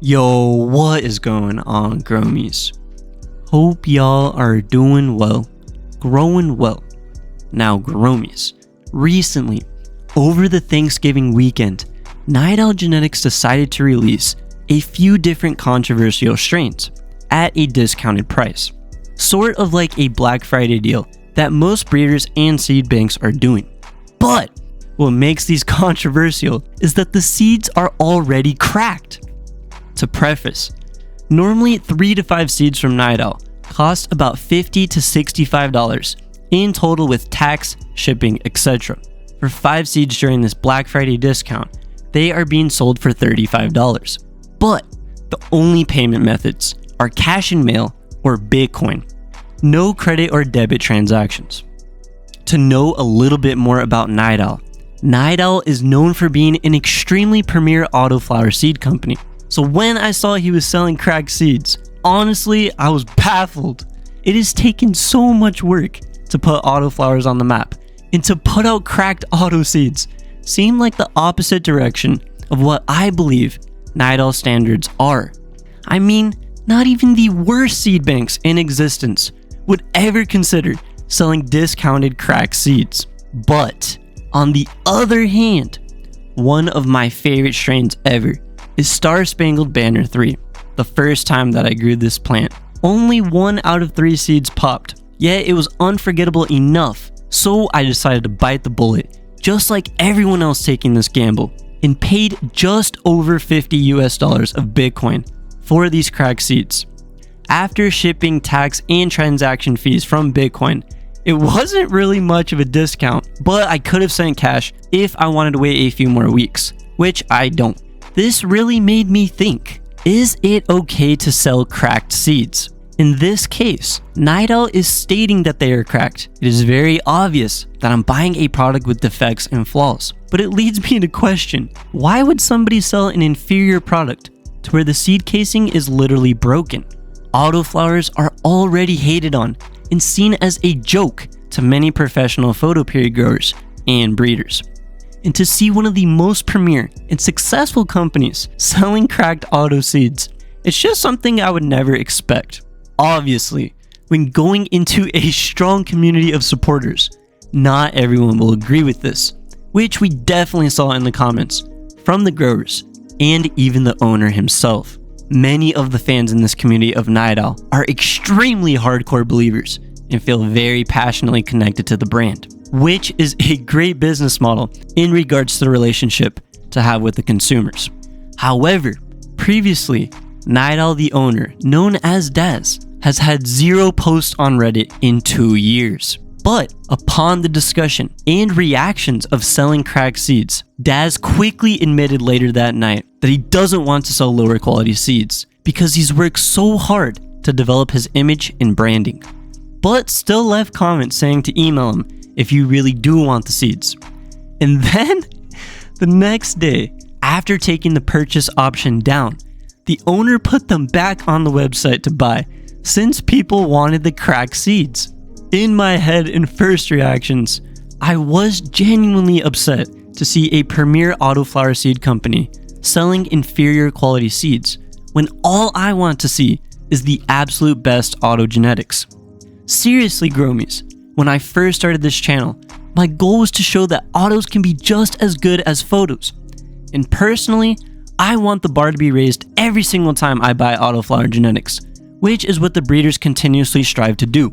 Yo, what is going on, growmies? Hope y'all are doing well, growing well. Now, growmies, recently, over the Thanksgiving weekend, Nightowl Genetics decided to release a few different controversial strains at a discounted price, sort of like a Black Friday deal that most breeders and seed banks are doing. But what makes these controversial is that the seeds are already cracked. To preface, normally 3 to 5 seeds from Nightowl cost about $50 to $65 in total with tax, shipping, etc. For 5 seeds during this Black Friday discount, they are being sold for $35. But the only payment methods are cash and mail or Bitcoin. No credit or debit transactions. To know a little bit more about Nightowl, Nightowl is known for being an extremely premier autoflower seed company. So when I saw he was selling cracked seeds, honestly, I was baffled. It has taken so much work to put autoflowers on the map, and to put out cracked auto seeds seemed like the opposite direction of what I believe Nightowl standards are. I mean, not even the worst seed banks in existence would ever consider selling discounted cracked seeds. But on the other hand, one of my favorite strains ever is Star Spangled Banner 3. The first time that I grew this plant, only 1 out of 3 seeds popped, yet it was unforgettable enough, so I decided to bite the bullet, just like everyone else taking this gamble, and paid just over $50 of Bitcoin for these cracked seeds. After shipping, tax, and transaction fees from Bitcoin, it wasn't really much of a discount, but I could have sent cash if I wanted to wait a few more weeks, which I don't. This really made me think, is it okay to sell cracked seeds? In this case, Nightowl is stating that they are cracked. It is very obvious that I'm buying a product with defects and flaws, but it leads me to question, why would somebody sell an inferior product to where the seed casing is literally broken? Autoflowers are already hated on and seen as a joke to many professional photoperiod growers and breeders. And to see one of the most premier and successful companies selling cracked auto seeds, it's just something I would never expect. Obviously, when going into a strong community of supporters, not everyone will agree with this, which we definitely saw in the comments from the growers and even the owner himself. Many of the fans in this community of Nightowl are extremely hardcore believers and feel very passionately connected to the brand, which is a great business model in regards to the relationship to have with the consumers. However, previously, Nightowl, the owner, known as Daz, has had 0 posts on Reddit in 2 years. But upon the discussion and reactions of selling cracked seeds, Daz quickly admitted later that night that he doesn't want to sell lower quality seeds because he's worked so hard to develop his image and branding, but still left comments saying to email him if you really do want the seeds. And then, the next day, after taking the purchase option down, the owner put them back on the website to buy since people wanted the cracked seeds. In my head and first reactions, I was genuinely upset to see a premier autoflower seed company selling inferior quality seeds when all I want to see is the absolute best auto genetics. Seriously, growmies, when I first started this channel, my goal was to show that autos can be just as good as photos. And personally, I want the bar to be raised every single time I buy autoflower genetics, which is what the breeders continuously strive to do.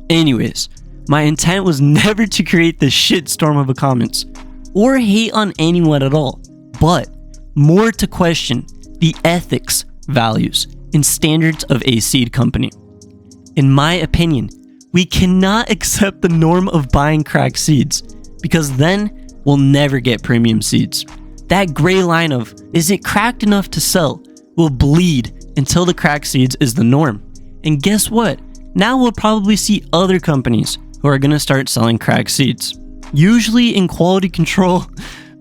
Anyways, my intent was never to create this shitstorm of comments or hate on anyone at all, but more to question the ethics, values, and standards of a seed company. In my opinion, we cannot accept the norm of buying cracked seeds because then we'll never get premium seeds. That gray line of, is it cracked enough to sell, will bleed until the cracked seeds is the norm. And guess what? Now we'll probably see other companies who are going to start selling cracked seeds. Usually in quality control,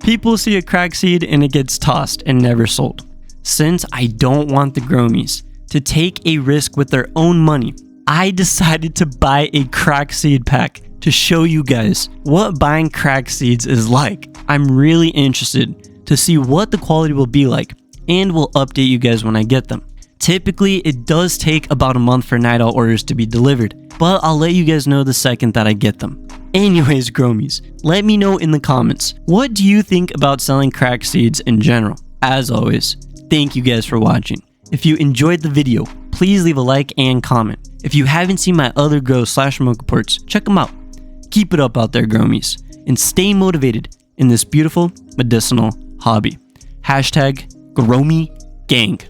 people see a cracked seed and it gets tossed and never sold. Since I don't want the growmies to take a risk with their own money, I decided to buy a cracked seed pack to show you guys what buying cracked seeds is like. I'm really interested to see what the quality will be like and will update you guys when I get them. Typically, it does take about a month for night owl orders to be delivered, but I'll let you guys know the second that I get them. Anyways, growmies, let me know in the comments, what do you think about selling crack seeds in general? As always, thank you guys for watching. If you enjoyed the video, please leave a like and comment. If you haven't seen my other grow/smoke reports, check them out. Keep it up out there, growmies, and stay motivated in this beautiful medicinal hobby. #GrowmieGang.